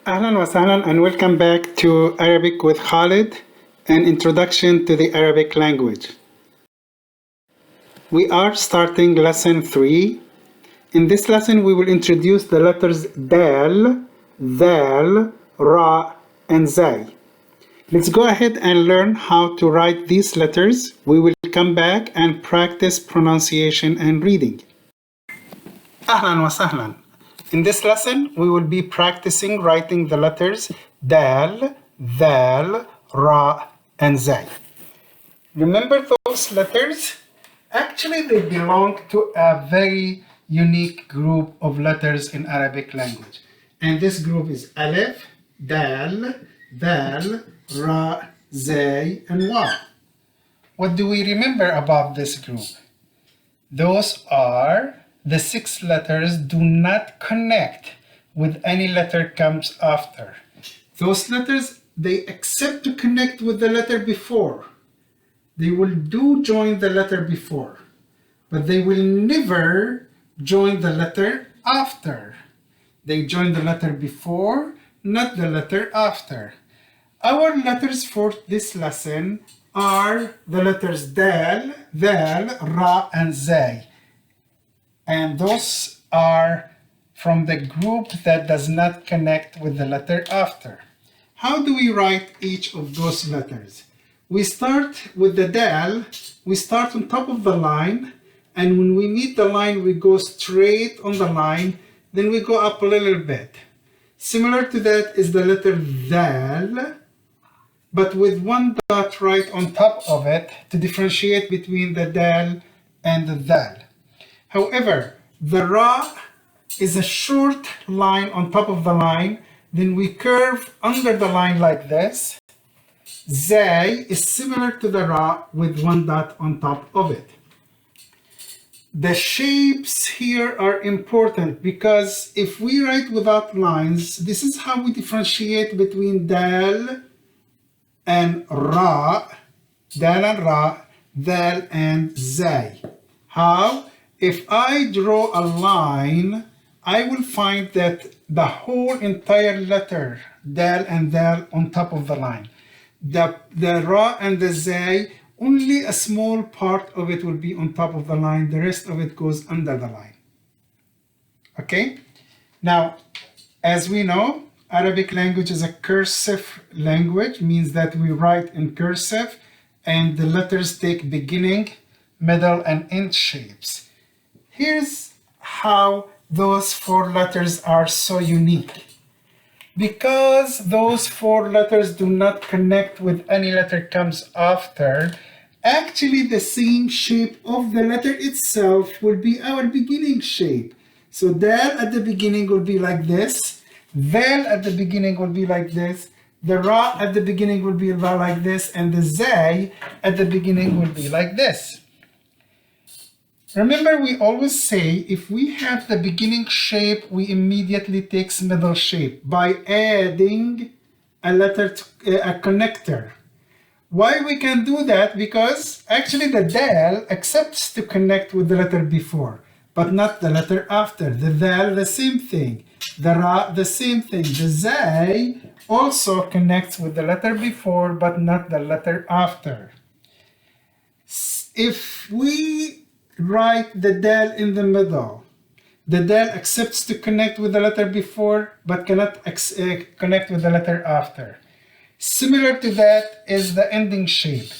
Ahlan wa sahlan and welcome back to Arabic with Khalid, an introduction to the Arabic language. We are starting lesson 3. In this lesson we will introduce the letters Dal, Dal, Ra and Zay. Let's go ahead and learn how to write these letters. We will come back and practice pronunciation and reading. Ahlan wa sahlan. In this lesson, we will be practicing writing the letters Dal, Dal, Ra, and Zay. Remember those letters? Actually, they belong to a very unique group of letters in Arabic language. And this group is Alif, Dal, Dal, Ra, Zay, and Wa. What do we remember about this group? Those are the 6 letters do not connect with any letter comes after. Those letters, they accept to connect with the letter before. They will join the letter before, but they will never join the letter after. They join the letter before, not the letter after. Our letters for this lesson are the letters Dal, Dal, Ra, and Zay. And those are from the group that does not connect with the letter after. How do we write each of those letters? We start with the Dal, we start on top of the line, and when we meet the line, we go straight on the line, then we go up a little bit. Similar to that is the letter Dal, but with one dot right on top of it to differentiate between the Dal and the Dal. However, the Ra is a short line on top of the line, then we curve under the line like this. Zay is similar to the Ra with one dot on top of it. The shapes here are important because if we write without lines, this is how we differentiate between Dal and Ra, Dal and Ra, Dal and Zay. How? If I draw a line, I will find that the whole entire letter, Dal and Dal, on top of the line. The Ra and the Zay, only a small part of it will be on top of the line. The rest of it goes under the line. Okay? Now, as we know, Arabic language is a cursive language, means that we write in cursive, and the letters take beginning, middle, and end shapes. Here's how those 4 letters are so unique. Because those 4 letters do not connect with any letter comes after, actually the same shape of the letter itself will be our beginning shape. So Dal at the beginning will be like this, Dal at the beginning will be like this, the Ra at the beginning will be like this, and the Zay at the beginning will be like this. Remember, we always say if we have the beginning shape, we immediately take middle shape by adding a letter to a connector. Why we can do that? Because actually the Dal accepts to connect with the letter before, but not the letter after. The Dal, the same thing. The Ra, the same thing. The Zay also connects with the letter before, but not the letter after. If we write the Dal in the middle, the Dal accepts to connect with the letter before but cannot connect with the letter after. Similar to that is the ending shape.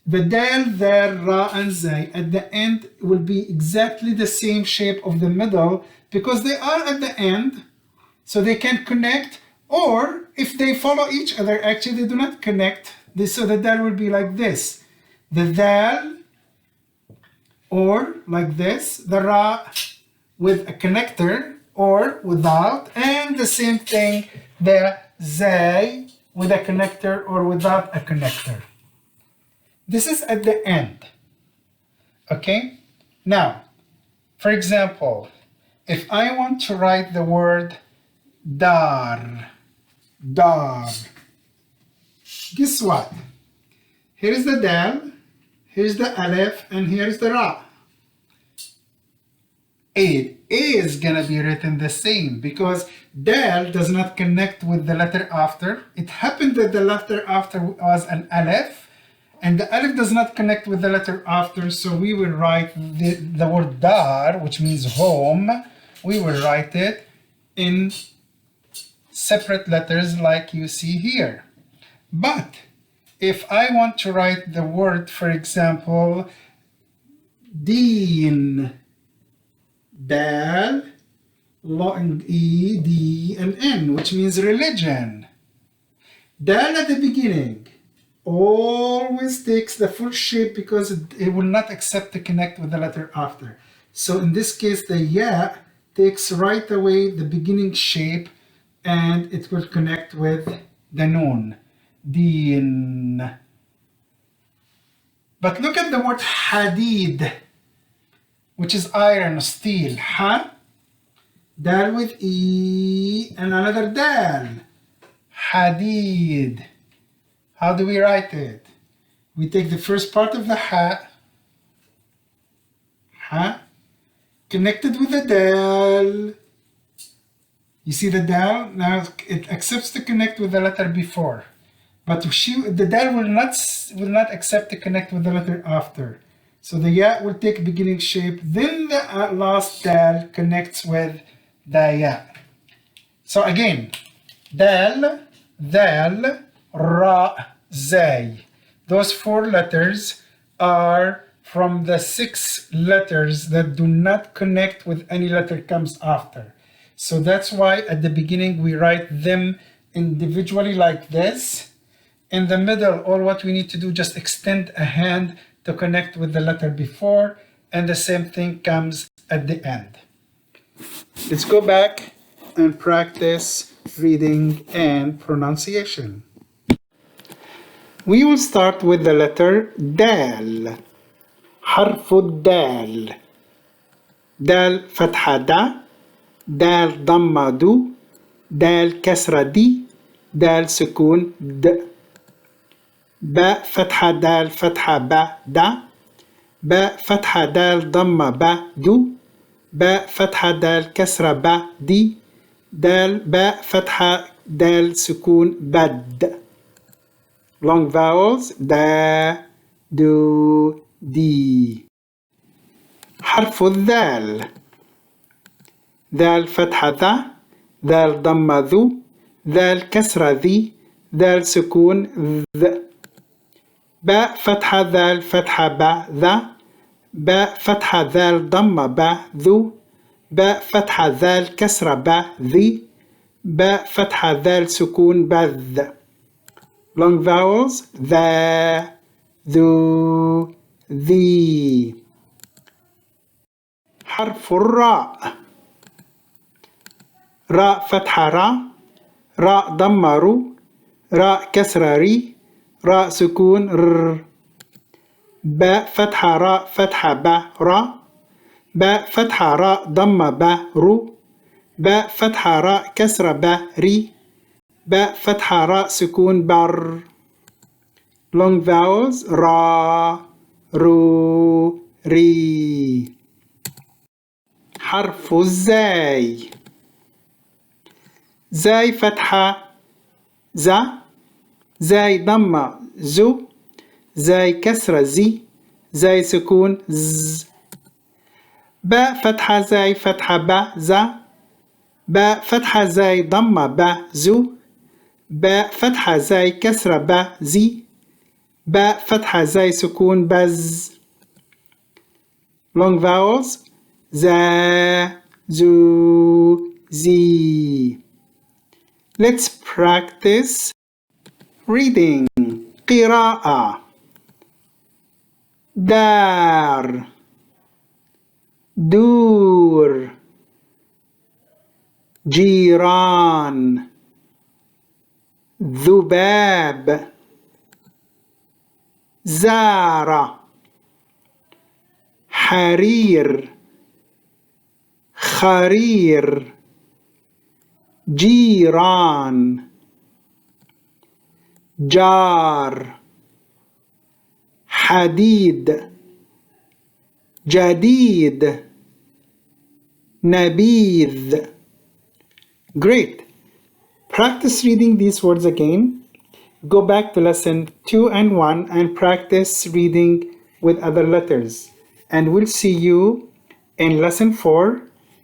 The Dal, Dal, Ra, and Zay at the end will be exactly the same shape of the middle because they are at the end, so they can connect, or if they follow each other, actually they do not connect. So the Dal will be like this. The Dal, or like this, the Ra with a connector or without, and the same thing, the Zay with a connector or without a connector. This is at the end. Okay? Now, for example, if I want to write the word Dar, Dar, guess what? Here is the Dal, here's the Alif, and here's the Ra. is gonna be written the same because dal does not connect with the letter after. It happened that the letter after was an alif, and the alif does not connect with the letter after, so we will write the word dar, which means home. We will write it in separate letters like you see here. But if I want to write the word, for example, deen, dal, long E, D, and N, which means religion. Dal at the beginning always takes the full shape because it will not accept to connect with the letter after. So in this case, the ya takes right away the beginning shape and it will connect with the noon. Deen. But look at the word hadid, which is iron, steel. Ha, dal with E, and another dal. Hadid. How do we write it? We take the first part of the ha, connected with the dal. You see the dal? Now it accepts to connect with the letter before. But the dal will not accept to connect with the letter after. So the ya will take beginning shape, then the last dal connects with the ya. So again, dal, dal, ra, zay. Those 4 letters are from the 6 letters that do not connect with any letter comes after. So that's why at the beginning we write them individually like this. In the middle, all what we need to do, just extend a hand to connect with the letter before, and the same thing comes at the end. Let's go back and practice reading and pronunciation. We will start with the letter dal. حرف الدال. دال فتحة دا، دال ضمة دو، دال كسرة دي، دال سكون د. باء فتحة دال فتحة با دا، باء فتحة دال ضمة با دو، باء فتحة دال كسرة با دي، دال باء فتحة دال سكون بد. Long vowels دا دو دي. حرف الذال. ذال فتحة ذا، ذال ضمة ذو، ذال كسرة ذي، ذال سكون ذ. باء فتحة ذال فتحة با ذا، باء فتحة ذال ضمة با ذو، باء فتحة ذال كسرة با ذي، باء فتحة ذال سكون بذ. Long vowels ذا ذو ذي. حرف الراء. راء فتحة را، راء ضمة رو، راء كسرة ري، راء سكون ر. باء فتحة راء فتحة با را، باء فتحة راء ضمة با رو، باء فتحة راء كسرة با ري، باء فتحة راء سكون بر. Long vowels را رو ري. حرف الزاي. زاي فتحة زا، زاي ضمة زو، زاي كسرة زي، زاي سكون ز. باء فتحة زاي فتحة با زا، باء فتحة زاي ضمة با زو، باء فتحة زاي كسرة با زي، باء فتحة زاي سكون بز. Long vowels زا زو زي. Let's practice reading. قراءة. دار، دور، جيران، ذباب، زار، حرير، خرير، جيران، جار، حديد، جديد، نبيذ. Great. Practice reading these words again. Go back to lesson 2 and 1 and practice reading with other letters. And we'll see you in lesson 4,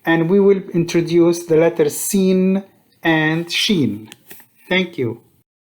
and we will introduce the letters Sin and Shin. Thank you.